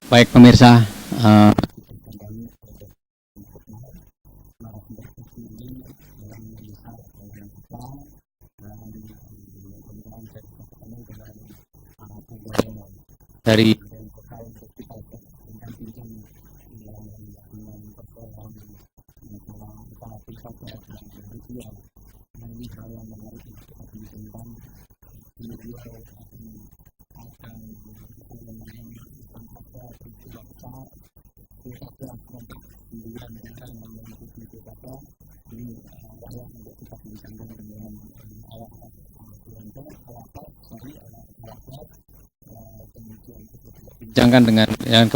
Baik pemirsa, dari bincangkan dengan yang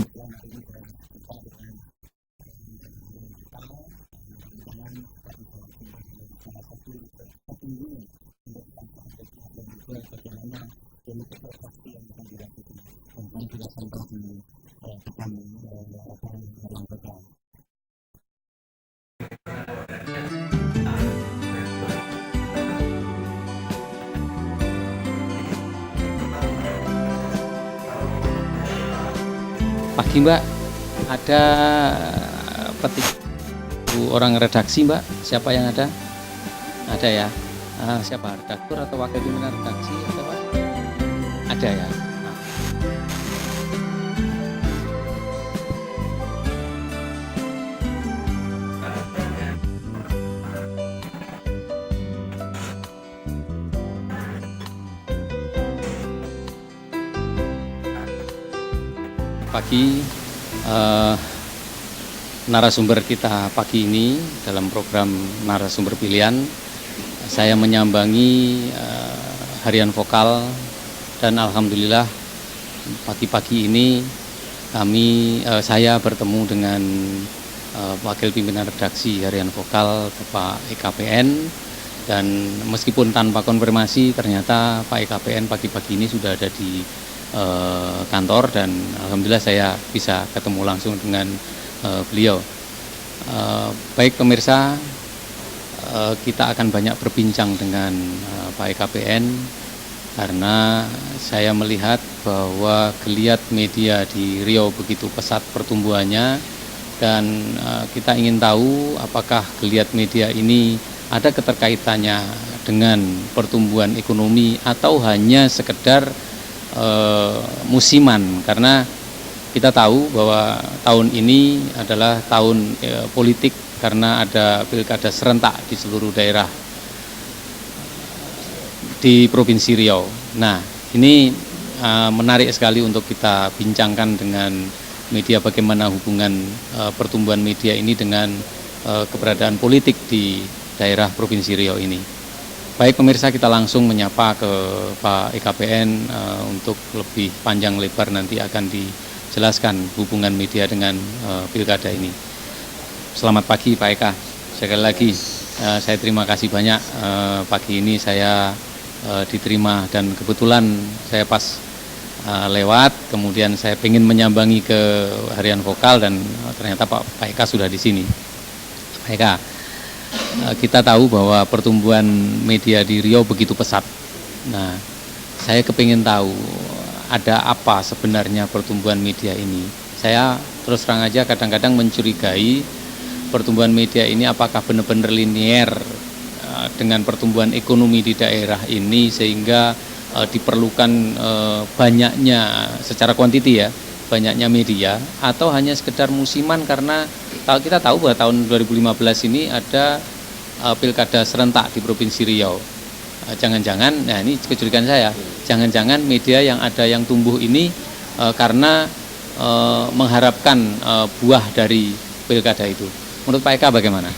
pagi Mbak, ada petik orang redaksi Mbak, siapa yang ada? Ada ya? Siapa? Redaktur atau wakil pimpinan redaksi ada Pak? Ada ya? Nah, pagi narasumber kita pagi ini dalam program narasumber pilihan, saya menyambangi harian vokal dan alhamdulillah pagi-pagi ini saya bertemu dengan wakil pimpinan redaksi harian vokal Pak EKPN, dan meskipun tanpa konfirmasi ternyata Pak EKPN pagi-pagi ini sudah ada di kantor, dan alhamdulillah saya bisa ketemu langsung dengan beliau. Baik pemirsa, kita akan banyak berbincang dengan Pak EKPN karena saya melihat bahwa geliat media di Riau begitu pesat pertumbuhannya, dan kita ingin tahu apakah geliat media ini ada keterkaitannya dengan pertumbuhan ekonomi atau hanya sekedar musiman, karena kita tahu bahwa tahun ini adalah tahun politik karena ada pilkada serentak di seluruh daerah di Provinsi Riau. Nah, ini menarik sekali untuk kita bincangkan dengan media, bagaimana hubungan pertumbuhan media ini dengan keberadaan politik di daerah Provinsi Riau ini. Baik pemirsa, kita langsung menyapa ke Pak EKPN untuk lebih panjang lebar nanti akan dijelaskan hubungan media dengan pilkada ini. Selamat pagi Pak Eka. Sekali lagi saya terima kasih banyak, pagi ini saya diterima dan kebetulan saya pas lewat, kemudian saya ingin menyambangi ke harian vokal dan ternyata Pak Eka sudah di sini. Pak Eka, kita tahu bahwa pertumbuhan media di Riau begitu pesat. Nah, saya kepingin tahu ada apa sebenarnya pertumbuhan media ini. Saya terus terang aja kadang-kadang mencurigai pertumbuhan media ini apakah benar-benar linier dengan pertumbuhan ekonomi di daerah ini, sehingga diperlukan banyaknya secara kuantiti ya, banyaknya media, atau hanya sekedar musiman karena kita tahu bahwa tahun 2015 ini ada pilkada serentak di Provinsi Riau. Jangan-jangan, nah ini kecurigaan saya, jangan-jangan media yang ada yang tumbuh ini karena mengharapkan buah dari pilkada itu. Menurut Pak Eka bagaimana?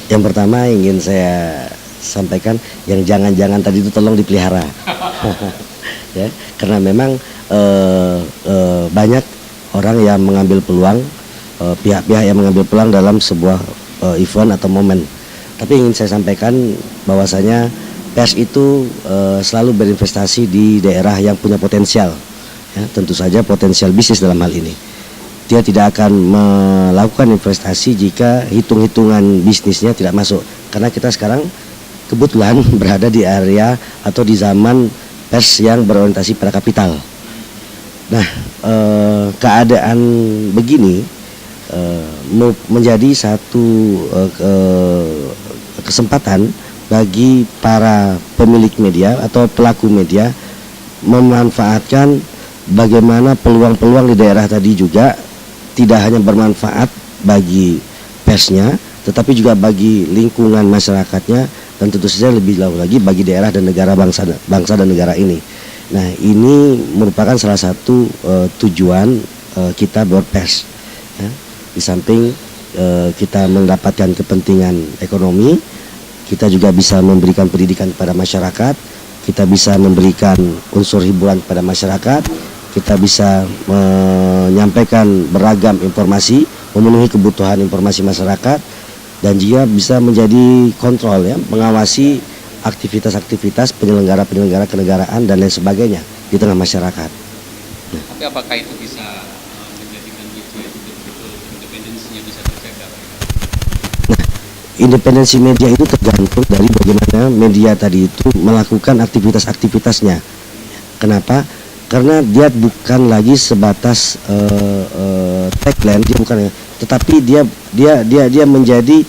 Yang pertama ingin saya sampaikan, yang jangan-jangan tadi itu tolong dipelihara. Ya, karena memang banyak orang yang mengambil peluang, pihak-pihak yang mengambil peluang dalam sebuah event atau momen. Tapi ingin saya sampaikan bahwasanya pers itu selalu berinvestasi di daerah yang punya potensial, ya, tentu saja potensial bisnis dalam hal ini. Dia tidak akan melakukan investasi jika hitung-hitungan bisnisnya tidak masuk, karena kita sekarang kebetulan berada di area atau di zaman pers yang berorientasi pada kapital. Nah, keadaan begini menjadi satu kesempatan bagi para pemilik media atau pelaku media memanfaatkan bagaimana peluang-peluang di daerah tadi juga tidak hanya bermanfaat bagi persnya, tetapi juga bagi lingkungan masyarakatnya, dan tentu saja lebih jauh lagi bagi daerah dan negara bangsa dan negara ini. Nah, ini merupakan salah satu tujuan kita berpers. Ya. Di samping kita mendapatkan kepentingan ekonomi, kita juga bisa memberikan pendidikan kepada masyarakat, kita bisa memberikan unsur hiburan kepada masyarakat, kita bisa menyampaikan beragam informasi, memenuhi kebutuhan informasi masyarakat, dan juga bisa menjadi kontrol, ya, mengawasi aktivitas-aktivitas penyelenggara kenegaraan dan lain sebagainya di tengah masyarakat. Nah. Tapi apakah itu bisa menjadikan media itu betul-betul independensinya bisa terjaga? Nah, independensi media itu tergantung dari bagaimana media tadi itu melakukan aktivitas-aktivitasnya. Kenapa? Karena dia bukan lagi sebatas tagline, dia bukan, tetapi dia menjadi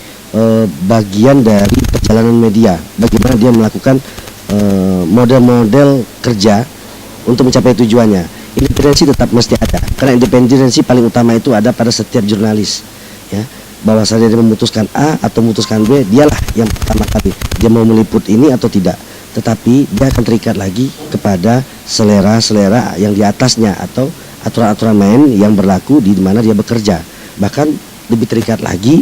bagian dari perjalanan media. Bagaimana dia melakukan model-model kerja untuk mencapai tujuannya. Independensi tetap mesti ada, karena independensi paling utama itu ada pada setiap jurnalis, ya. Bahwasanya dia memutuskan A atau memutuskan B, dialah yang pertama kali dia mau meliput ini atau tidak. Tetapi dia akan terikat lagi kepada selera-selera yang di atasnya atau aturan-aturan main yang berlaku di mana dia bekerja. Bahkan lebih terikat lagi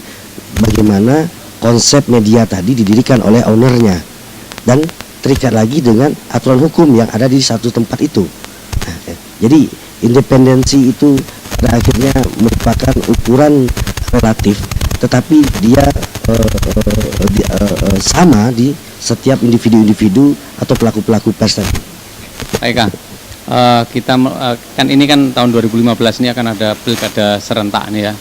bagaimana konsep media tadi didirikan oleh ownernya, dan terikat lagi dengan aturan hukum yang ada di satu tempat itu. Nah, jadi independensi itu pada akhirnya merupakan ukuran relatif, tetapi dia sama di setiap individu-individu atau pelaku-pelaku pers tadi. Baik, Kak. Kita kan ini kan tahun 2015 ini akan ada pilkada serentak nih, ya.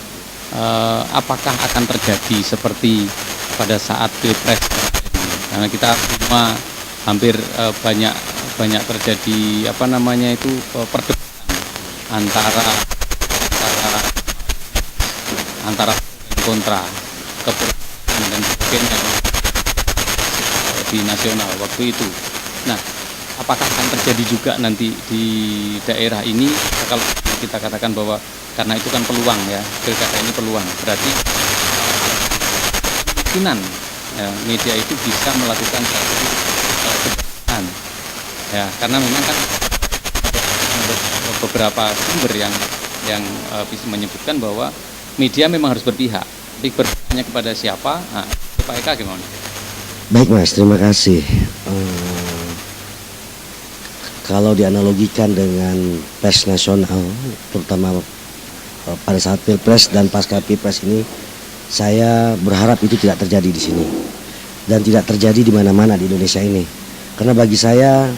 Apakah akan terjadi seperti pada saat pilpres? Karena kita semua hampir banyak terjadi perdebatan antara kontra keberatan dan sebagainya di nasional waktu itu. Nah, apakah akan terjadi juga nanti di daerah ini kalau kita katakan bahwa karena itu kan peluang, ya, pilkada ini peluang, berarti kemungkinan media itu bisa melakukan satu keberatan, ya, karena memang kan beberapa sumber yang bisa menyebutkan bahwa media memang harus berpihak, tapi berpihaknya kepada siapa? Nah, Pak Eka gimana? Baik, Mas, terima kasih. Kalau dianalogikan dengan pers nasional, terutama pada saat pilpres dan pasca pilpres ini, saya berharap itu tidak terjadi di sini dan tidak terjadi di mana-mana di Indonesia ini. Karena bagi saya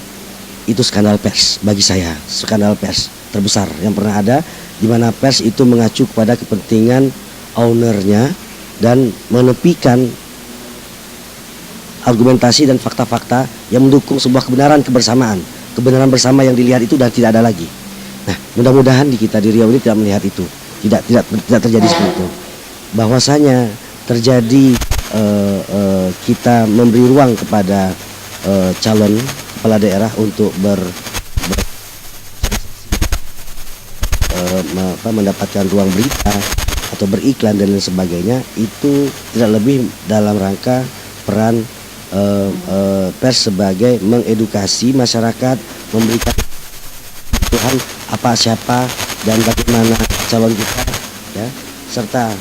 itu skandal pers, bagi saya skandal pers terbesar yang pernah ada, di mana pers itu mengacu kepada kepentingan ownernya dan menepikan argumentasi dan fakta-fakta yang mendukung sebuah kebenaran bersama yang dilihat itu dan tidak ada lagi. Nah, mudah-mudahan di kita di Riau ini tidak melihat itu, tidak terjadi seperti itu. Bahwasanya terjadi kita memberi ruang kepada calon kepala daerah untuk mendapatkan ruang berita atau beriklan dan lain sebagainya, itu tidak lebih dalam rangka peran pers sebagai mengedukasi masyarakat, memberikan kebutuhan apa siapa dan bagaimana calon kita, ya, serta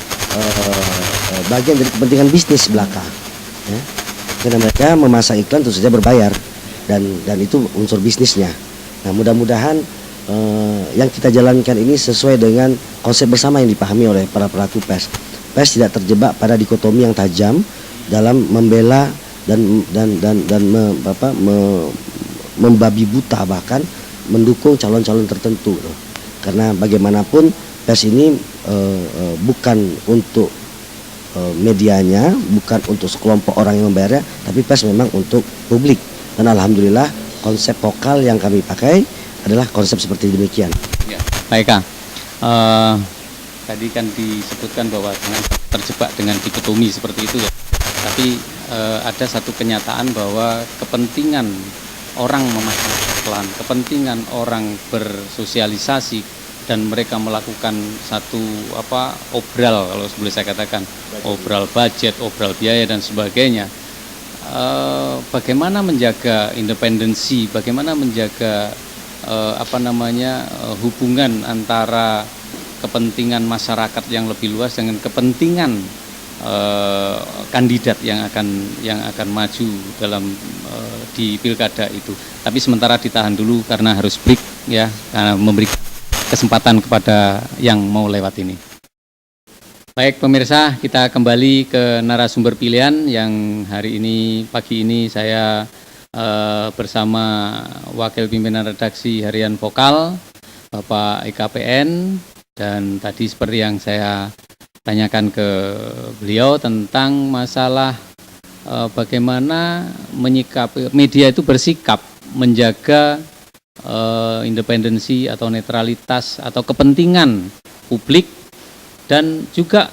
bagian dari kepentingan bisnis belaka, ya. Karena mereka memasang iklan tentu saja berbayar dan itu unsur bisnisnya. Nah, mudah-mudahan yang kita jalankan ini sesuai dengan konsep bersama yang dipahami oleh para pelaku pers. Pers tidak terjebak pada dikotomi yang tajam dalam membela dan membabi buta, bahkan mendukung calon-calon tertentu. Karena bagaimanapun pers ini bukan untuk medianya, bukan untuk sekelompok orang yang membayarnya, tapi pers memang untuk publik. Dan alhamdulillah konsep vokal yang kami pakai adalah konsep seperti demikian. Ya, baik, Kak. Eh, Tadi kan disebutkan bahwa jangan terjebak dengan dikotomi seperti itu ya. Tapi ada satu kenyataan bahwa kepentingan orang memasang iklan, kepentingan orang bersosialisasi dan mereka melakukan satu obral, kalau boleh saya katakan, obral budget, obral biaya dan sebagainya. Bagaimana menjaga independensi, bagaimana menjaga hubungan antara kepentingan masyarakat yang lebih luas dengan kepentingan kandidat yang akan maju dalam di pilkada itu. Tapi sementara ditahan dulu karena harus break ya, karena memberi kesempatan kepada yang mau lewat ini. Baik pemirsa, kita kembali ke narasumber pilihan yang hari ini, pagi ini saya bersama Wakil Pimpinan Redaksi Harian Vokal, Bapak EKPN, dan tadi seperti yang saya tanyakan ke beliau tentang masalah bagaimana menyikapi media itu bersikap menjaga independensi atau netralitas atau kepentingan publik dan juga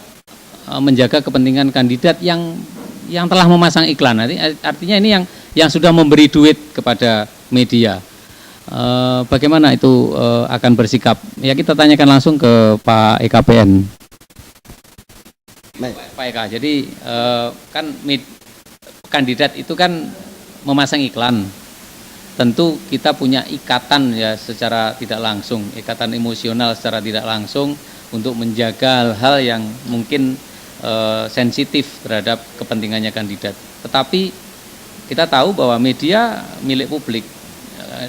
menjaga kepentingan kandidat yang telah memasang iklan. Artinya ini yang sudah memberi duit kepada media. Bagaimana itu akan bersikap? Ya kita tanyakan langsung ke Pak EKPN. Pak Eka, jadi kan kandidat itu kan memasang iklan. Tentu kita punya ikatan ya secara tidak langsung, ikatan emosional secara tidak langsung untuk menjaga hal-hal yang mungkin sensitif terhadap kepentingannya kandidat. Tetapi kita tahu bahwa media milik publik.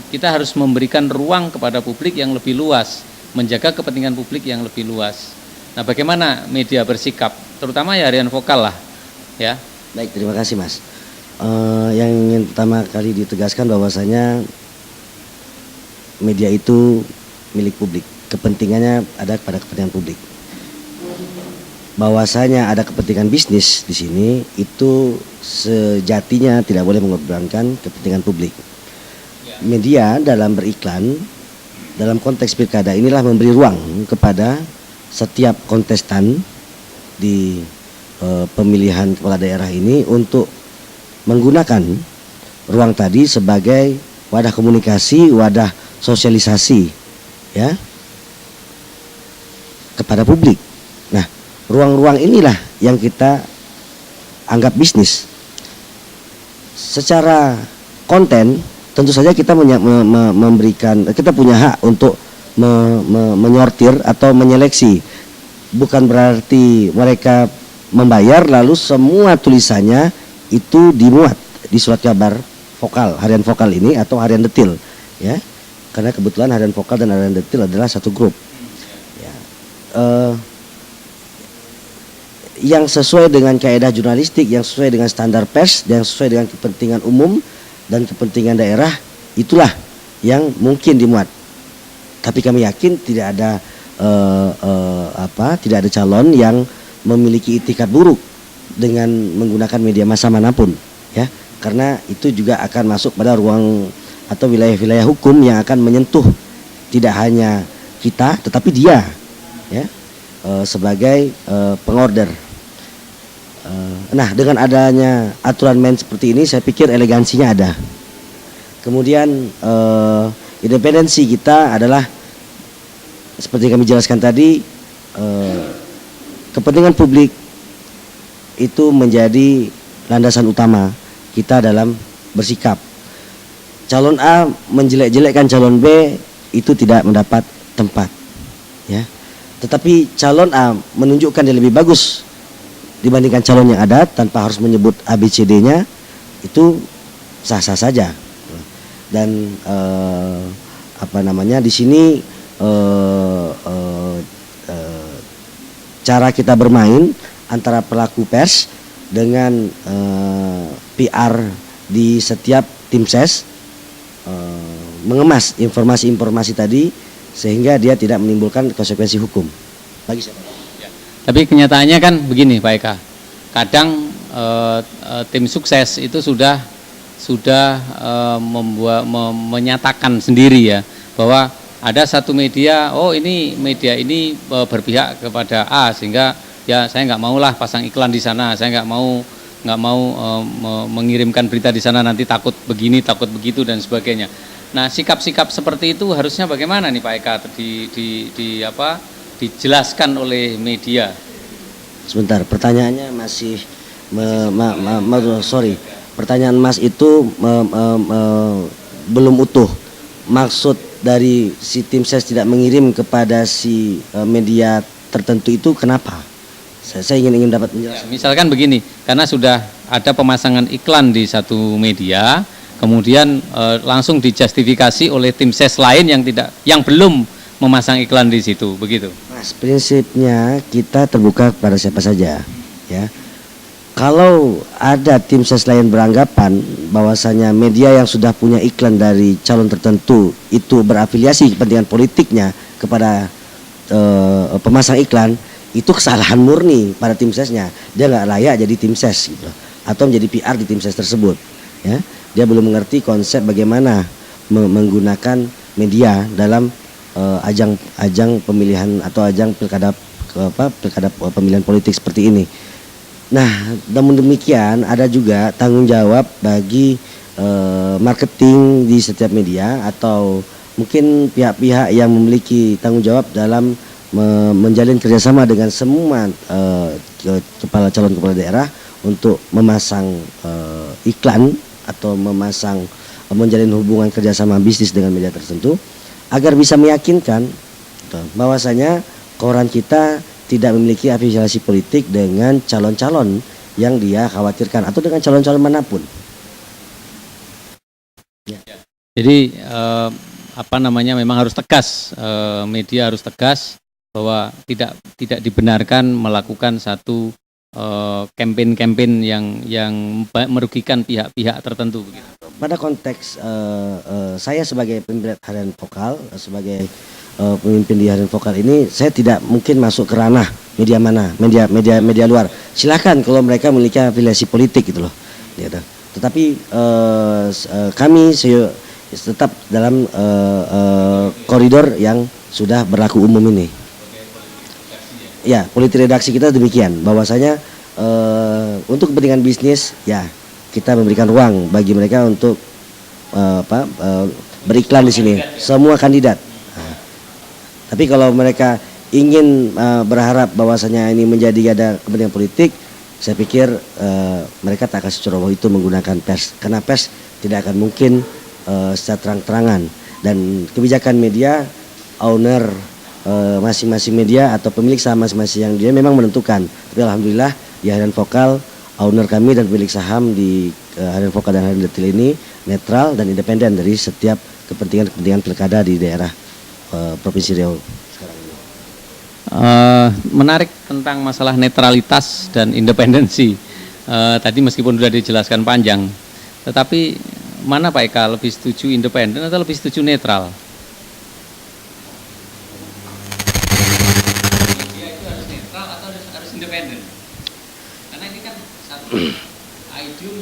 Kita harus memberikan ruang kepada publik yang lebih luas, menjaga kepentingan publik yang lebih luas. Nah, bagaimana media bersikap, terutama ya harian vokal lah, ya. Baik, terima kasih Mas. Yang ingin pertama kali ditegaskan bahwasanya media itu milik publik, kepentingannya ada pada kepentingan publik. Bahwasanya ada kepentingan bisnis di sini itu sejatinya tidak boleh mengorbankan kepentingan publik. Media dalam beriklan dalam konteks pilkada inilah memberi ruang kepada setiap kontestan di pemilihan kepala daerah ini untuk menggunakan ruang tadi sebagai wadah komunikasi, wadah sosialisasi ya kepada publik. Nah, ruang-ruang inilah yang kita anggap bisnis. Secara konten tentu saja kita memberikan, kita punya hak untuk menyortir atau menyeleksi. Bukan berarti mereka membayar lalu semua tulisannya itu dimuat di surat kabar vokal, harian vokal ini atau harian detil ya. Karena kebetulan harian vokal dan harian detil adalah satu grup. Ya. Yang sesuai dengan kaidah jurnalistik, yang sesuai dengan standar pers, yang sesuai dengan kepentingan umum dan kepentingan daerah, itulah yang mungkin dimuat. Tapi kami yakin tidak ada tidak ada calon yang memiliki itikat buruk dengan menggunakan media massa manapun, ya, karena itu juga akan masuk pada ruang atau wilayah-wilayah hukum yang akan menyentuh tidak hanya kita, tetapi dia, ya, sebagai pengorder. Nah, dengan adanya aturan main seperti ini, saya pikir elegansinya ada. Kemudian independensi kita adalah seperti yang kami jelaskan tadi, kepentingan publik itu menjadi landasan utama kita dalam bersikap. Calon A menjelek-jelekkan calon B itu tidak mendapat tempat, ya. Tetapi calon A menunjukkan dia lebih bagus dibandingkan calon yang ada tanpa harus menyebut ABCD-nya, itu sah-sah saja. Dan di sini cara kita bermain antara pelaku pers dengan PR di setiap tim ses mengemas informasi-informasi tadi sehingga dia tidak menimbulkan konsekuensi hukum bagi siapa. Tapi kenyataannya kan begini Pak Eka, kadang tim sukses itu sudah menyatakan sendiri ya bahwa ada satu media, oh ini media ini berpihak kepada A, sehingga ya saya nggak maulah pasang iklan di sana, saya nggak mau mengirimkan berita di sana, nanti takut begini takut begitu dan sebagainya. Nah, sikap-sikap seperti itu harusnya bagaimana nih Pak Eka, dijelaskan oleh media. Sebentar, pertanyaannya masih sorry, pertanyaan Mas itu belum utuh. Maksud dari si tim ses tidak mengirim kepada si media tertentu itu kenapa? Saya ingin dapat penjelasan. Ya, misalkan begini, karena sudah ada pemasangan iklan di satu media, kemudian langsung dijustifikasi oleh tim ses lain yang belum memasang iklan di situ, begitu. Mas, prinsipnya kita terbuka kepada siapa saja, ya. Kalau ada tim ses lain beranggapan bahwasanya media yang sudah punya iklan dari calon tertentu itu berafiliasi kepentingan politiknya kepada pemasang iklan, itu kesalahan murni pada tim sesnya. Dia nggak layak jadi tim ses gitu, atau menjadi PR di tim ses tersebut. Ya, dia belum mengerti konsep bagaimana menggunakan media dalam ajang pemilihan atau ajang pilkada pemilihan politik seperti ini. Nah, namun demikian ada juga tanggung jawab bagi marketing di setiap media, atau mungkin pihak-pihak yang memiliki tanggung jawab dalam menjalin kerjasama dengan semua calon kepala daerah untuk memasang iklan atau menjalin hubungan kerjasama bisnis dengan media tertentu, agar bisa meyakinkan bahwasanya koran kita tidak memiliki afiliasi politik dengan calon-calon yang dia khawatirkan atau dengan calon-calon manapun. Ya. Jadi memang harus tegas, media harus tegas bahwa tidak dibenarkan melakukan satu campaign yang merugikan pihak-pihak tertentu, begitu. Pada konteks saya sebagai pemimpin harian vokal, sebagai pemimpin di harian vokal ini, saya tidak mungkin masuk ke ranah media mana, media luar. Silakan kalau mereka memiliki afiliasi politik gitu loh. Gitu. Tetapi kami tetap dalam koridor yang sudah berlaku umum ini. Ya, politik redaksi kita demikian, bahwasanya untuk kepentingan bisnis ya kita memberikan ruang bagi mereka untuk beriklan di sini, semua kandidat. Nah, tapi kalau mereka ingin berharap bahwasanya ini menjadi ada kepentingan politik, saya pikir mereka tak akan seceroboh itu menggunakan pers, karena pers tidak akan mungkin secara terang-terangan, dan kebijakan media owner masing-masing media atau pemilik saham masing-masing yang dia memang menentukan. Tapi alhamdulillah di harian vokal owner kami dan pemilik saham di harian vokal dan harian detil ini netral dan independen dari setiap kepentingan pilkada di daerah Provinsi Riau sekarang ini. Menarik tentang masalah netralitas dan independensi. Tadi meskipun sudah dijelaskan panjang, tetapi mana Pak Eka, lebih setuju independen atau lebih setuju netral? Media itu harus netral atau harus independen? Karena ini kan satu idiom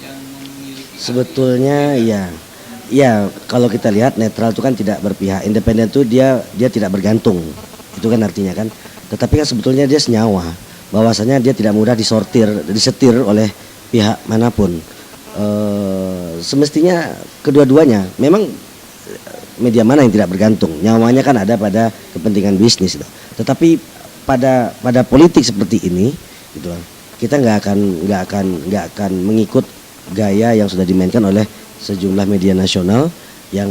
yang memiliki. Sebetulnya ya kalau kita lihat netral itu kan tidak berpihak, independen itu dia tidak bergantung, itu kan artinya kan. Tetapi kan sebetulnya dia senyawa, bahwasanya dia tidak mudah disetir oleh pihak manapun. Semestinya kedua-duanya memang media mana yang tidak bergantung, nyawanya kan ada pada kepentingan bisnis gitu. Tetapi pada politik seperti ini gitu, kita nggak akan mengikut gaya yang sudah dimainkan oleh sejumlah media nasional yang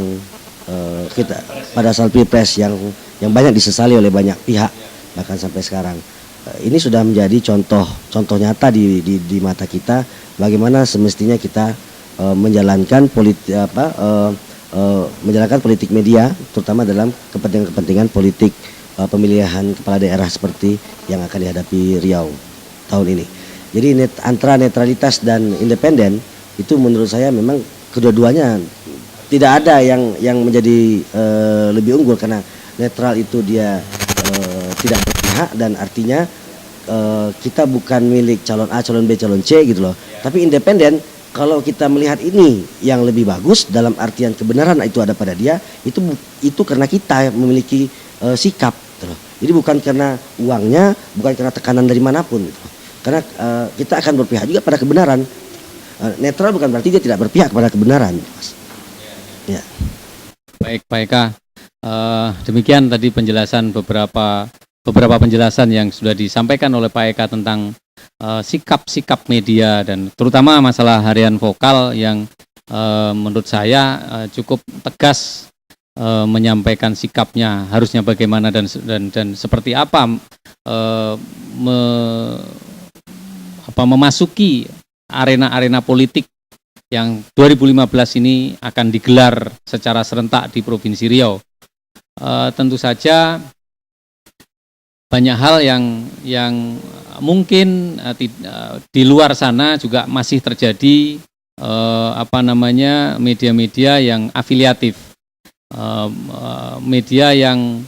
kita pada saat pilpres yang banyak disesali oleh banyak pihak, bahkan sampai sekarang. Ini sudah menjadi contoh nyata di mata kita bagaimana semestinya kita menjalankan politik media, terutama dalam kepentingan politik pemilihan kepala daerah seperti yang akan dihadapi Riau tahun ini. Jadi antara netralitas dan independen itu menurut saya memang kedua-duanya tidak ada yang menjadi lebih unggul, karena netral itu dia tidak berpihak dan artinya kita bukan milik calon A, calon B, calon C gitu loh. Tapi independen kalau kita melihat ini yang lebih bagus dalam artian kebenaran itu ada pada dia, itu karena kita memiliki sikap gitu loh. Jadi bukan karena uangnya, bukan karena tekanan dari manapun gitu. Karena kita akan berpihak juga pada kebenaran. Netral bukan berarti dia tidak berpihak pada kebenaran, Mas. Ya. Baik, Pak Eka. Demikian tadi penjelasan beberapa penjelasan yang sudah disampaikan oleh Pak Eka tentang sikap-sikap media dan terutama masalah harian vokal yang menurut saya cukup tegas menyampaikan sikapnya harusnya bagaimana dan seperti apa memasuki arena-arena politik yang 2015 ini akan digelar secara serentak di Provinsi Riau. Tentu saja banyak hal yang mungkin di luar sana juga masih terjadi media-media yang afiliatif, media yang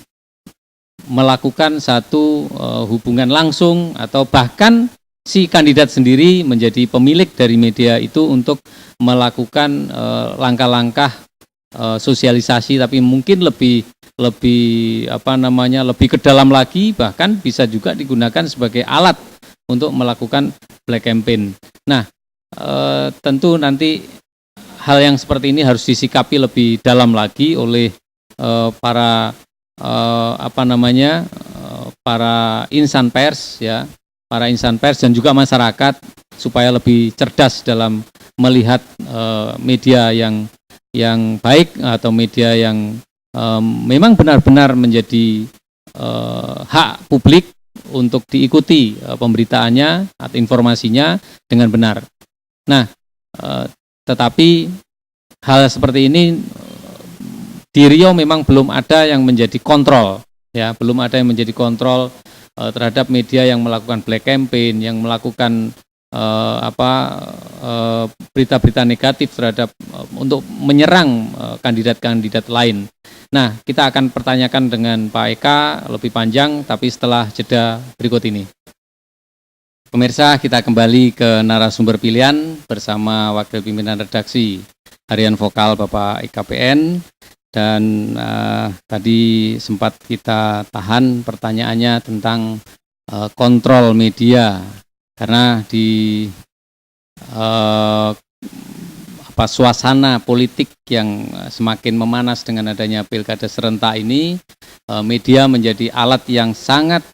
melakukan satu hubungan langsung atau bahkan si kandidat sendiri menjadi pemilik dari media itu untuk melakukan langkah-langkah sosialisasi, tapi mungkin lebih ke dalam lagi, bahkan bisa juga digunakan sebagai alat untuk melakukan black campaign. Nah, tentu nanti hal yang seperti ini harus disikapi lebih dalam lagi oleh para insan pers ya. Para insan pers dan juga masyarakat supaya lebih cerdas dalam melihat media yang baik atau media yang memang benar-benar menjadi hak publik untuk diikuti pemberitaannya atau informasinya dengan benar. Nah, tetapi hal seperti ini di Riau memang belum ada yang menjadi kontrol, ya, belum ada yang menjadi kontrol terhadap media yang melakukan black campaign, yang melakukan berita-berita negatif terhadap untuk menyerang kandidat-kandidat lain. Nah, kita akan pertanyakan dengan Pak Eka lebih panjang, tapi setelah jeda berikut ini. Pemirsa, kita kembali ke narasumber pilihan bersama Wakil Pimpinan Redaksi Harian Vokal Bapak Eka PN. Dan tadi sempat kita tahan pertanyaannya tentang kontrol media, karena di suasana politik yang semakin memanas dengan adanya pilkada serentak ini, media menjadi alat yang sangat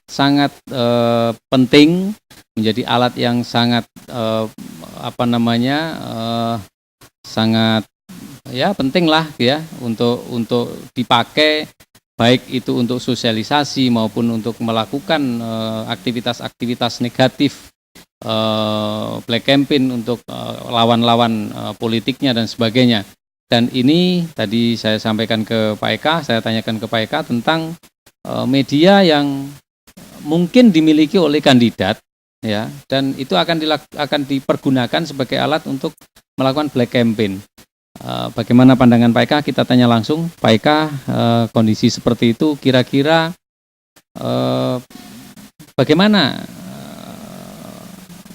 penting, menjadi alat yang sangat sangat ya penting lah ya untuk dipakai, baik itu untuk sosialisasi maupun untuk melakukan aktivitas-aktivitas negatif, black campaign untuk lawan-lawan politiknya dan sebagainya. Dan ini tadi saya sampaikan ke Pak Eka, saya tanyakan ke Pak Eka tentang media yang mungkin dimiliki oleh kandidat, ya, dan itu akan dipergunakan sebagai alat untuk melakukan black campaign. Bagaimana pandangan Pak Eka? Kita tanya langsung. Pak Eka, kondisi seperti itu kira-kira bagaimana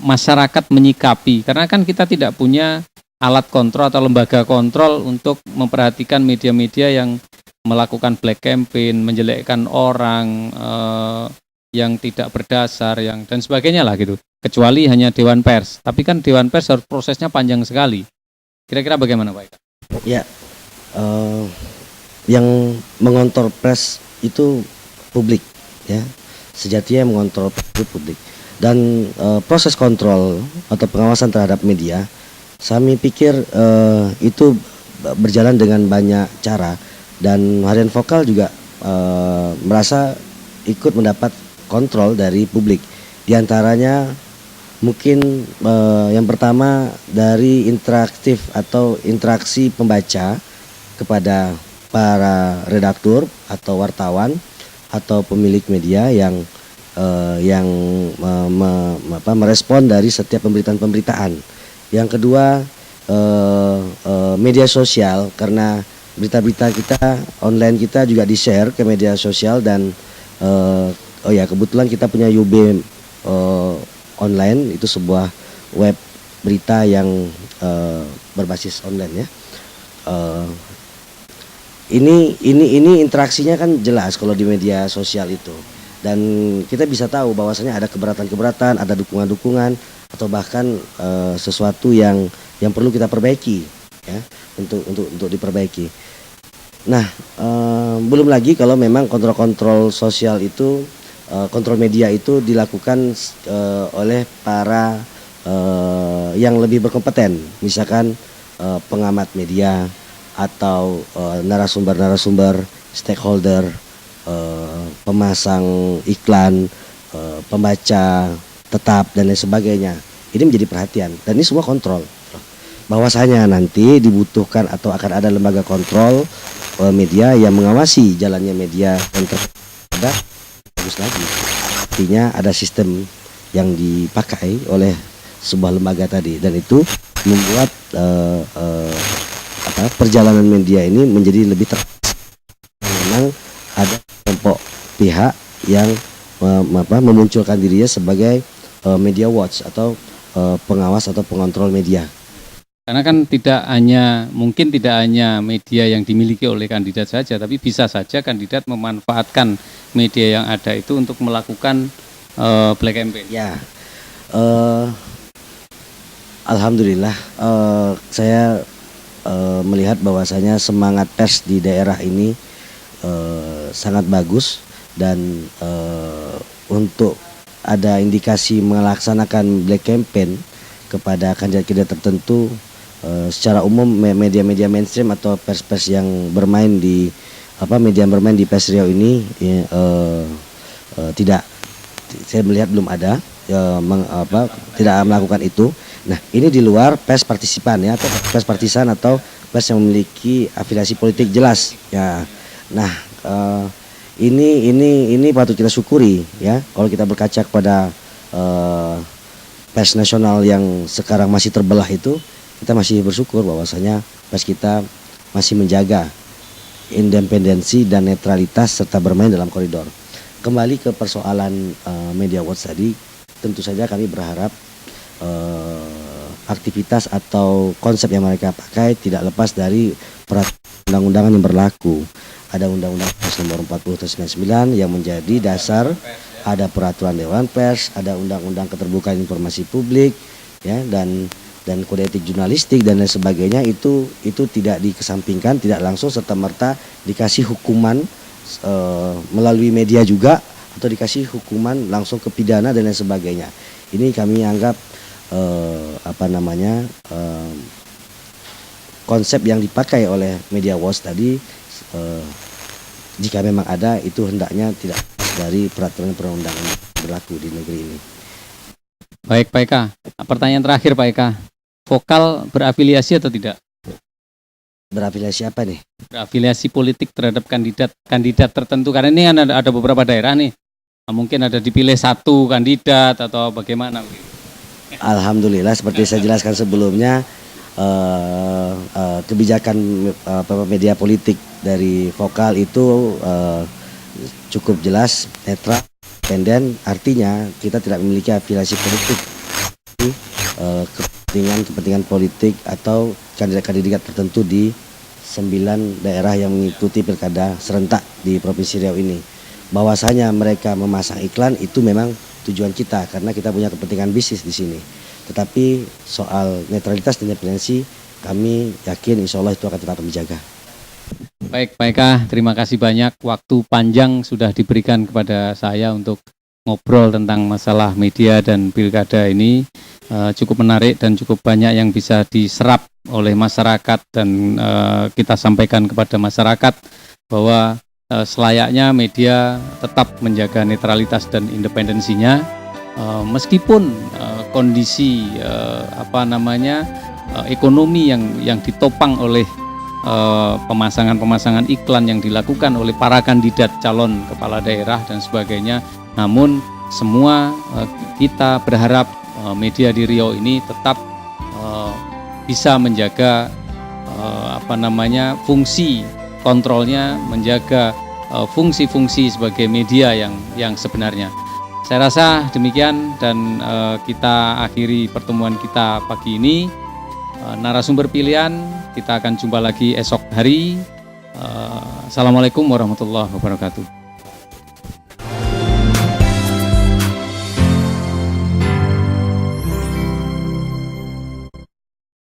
masyarakat menyikapi? Karena kan kita tidak punya alat kontrol atau lembaga kontrol untuk memperhatikan media-media yang melakukan black campaign, menjelekkan orang, yang tidak berdasar, dan sebagainya lah gitu. Kecuali hanya Dewan Pers. Tapi kan Dewan Pers harus prosesnya panjang sekali. Kira-kira bagaimana Pak Eka? Ya, yang mengontrol pers itu publik, ya. Sejatinya yang mengontrol itu publik. Dan proses kontrol atau pengawasan terhadap media, saya pikir itu berjalan dengan banyak cara, dan Harian Vokal juga merasa ikut mendapat kontrol dari publik. Di antaranya mungkin yang pertama dari interaktif atau interaksi pembaca kepada para redaktur atau wartawan atau pemilik media yang merespon dari setiap pemberitaan. Yang kedua media sosial, karena berita-berita kita online kita juga di-share ke media sosial, dan kebetulan kita punya UB online, itu sebuah web berita yang berbasis online ya. Eh, ini interaksinya kan jelas kalau di media sosial itu, dan kita bisa tahu bahwasanya ada keberatan-keberatan, ada dukungan-dukungan, atau bahkan sesuatu yang perlu kita perbaiki ya, untuk diperbaiki. Nah, belum lagi kalau memang kontrol-kontrol sosial itu, kontrol media itu dilakukan oleh para yang lebih berkompeten, misalkan pengamat media atau narasumber-narasumber, stakeholder, pemasang iklan, pembaca tetap dan lain sebagainya. Ini menjadi perhatian dan ini semua kontrol. Bahwasanya nanti dibutuhkan atau akan ada lembaga kontrol media yang mengawasi jalannya media dan ada bagus lagi. Artinya ada sistem yang dipakai oleh sebuah lembaga tadi, dan itu membuat perjalanan media ini menjadi lebih memang ada kelompok pihak yang memunculkan dirinya sebagai media watch atau pengawas atau pengontrol media. Karena kan mungkin tidak hanya media yang dimiliki oleh kandidat saja, tapi bisa saja kandidat memanfaatkan media yang ada itu untuk melakukan black campaign. Ya, alhamdulillah saya melihat bahwasanya semangat pers di daerah ini sangat bagus, dan untuk ada indikasi melaksanakan black campaign kepada kandidat-kandidat tertentu, secara umum media-media mainstream atau pers-pers yang bermain di media yang bermain di Pers Riau ini tidak, saya melihat belum ada tidak melakukan itu. Nah, ini di luar pers partisipan ya, atau pers partisan atau pers yang memiliki afiliasi politik jelas ya. Nah, ini patut kita syukuri ya, kalau kita berkaca kepada pers nasional yang sekarang masih terbelah itu, kita masih bersyukur bahwasanya pers kita masih menjaga independensi dan netralitas serta bermain dalam koridor. Kembali ke persoalan media watch tadi, tentu saja kami berharap aktivitas atau konsep yang mereka pakai tidak lepas dari peraturan undang-undangan yang berlaku. Ada Undang-Undang Pers Nomor 40 Tahun 99 yang menjadi dasar, ada peraturan Dewan Pers, ada Undang-Undang Keterbukaan Informasi Publik ya, dan kode etik jurnalistik dan lain sebagainya. Itu tidak dikesampingkan, tidak langsung serta merta dikasih hukuman melalui media juga, atau dikasih hukuman langsung ke pidana dan lain sebagainya. Ini kami anggap konsep yang dipakai oleh media watch tadi, jika memang ada, itu hendaknya tidak dari peraturan perundangan berlaku di negeri ini. Baik Pak Eka, pertanyaan terakhir Pak Eka, Vokal berafiliasi atau tidak? Berafiliasi apa nih? Berafiliasi politik terhadap kandidat tertentu, karena ini kan ada beberapa daerah nih, mungkin ada dipilih satu kandidat atau bagaimana? Alhamdulillah, seperti saya jelaskan sebelumnya, kebijakan media politik dari Vokal itu cukup jelas, netral, independen. Artinya kita tidak memiliki afiliasi politik, kepentingan politik atau kandidat tertentu di 9 daerah yang mengikuti pilkada serentak di Provinsi Riau ini. Bahwasanya mereka memasang iklan itu memang tujuan kita, karena kita punya kepentingan bisnis di sini. Tetapi soal netralitas dan independensi, kami yakin insya Allah itu akan tetap menjaga. Baik Pak Eka, terima kasih banyak. Waktu panjang sudah diberikan kepada saya untuk ngobrol tentang masalah media dan pilkada ini. Cukup menarik dan cukup banyak yang bisa diserap oleh masyarakat, dan kita sampaikan kepada masyarakat bahwa selayaknya media tetap menjaga netralitas dan independensinya, meskipun kondisi ekonomi yang ditopang oleh pemasangan iklan yang dilakukan oleh para kandidat calon kepala daerah dan sebagainya. Namun semua kita berharap media di Riau ini tetap bisa menjaga fungsi kontrolnya, menjaga fungsi-fungsi sebagai media yang sebenarnya. Saya rasa demikian dan kita akhiri pertemuan kita pagi ini. Narasumber pilihan kita akan jumpa lagi esok hari. Assalamualaikum warahmatullahi wabarakatuh.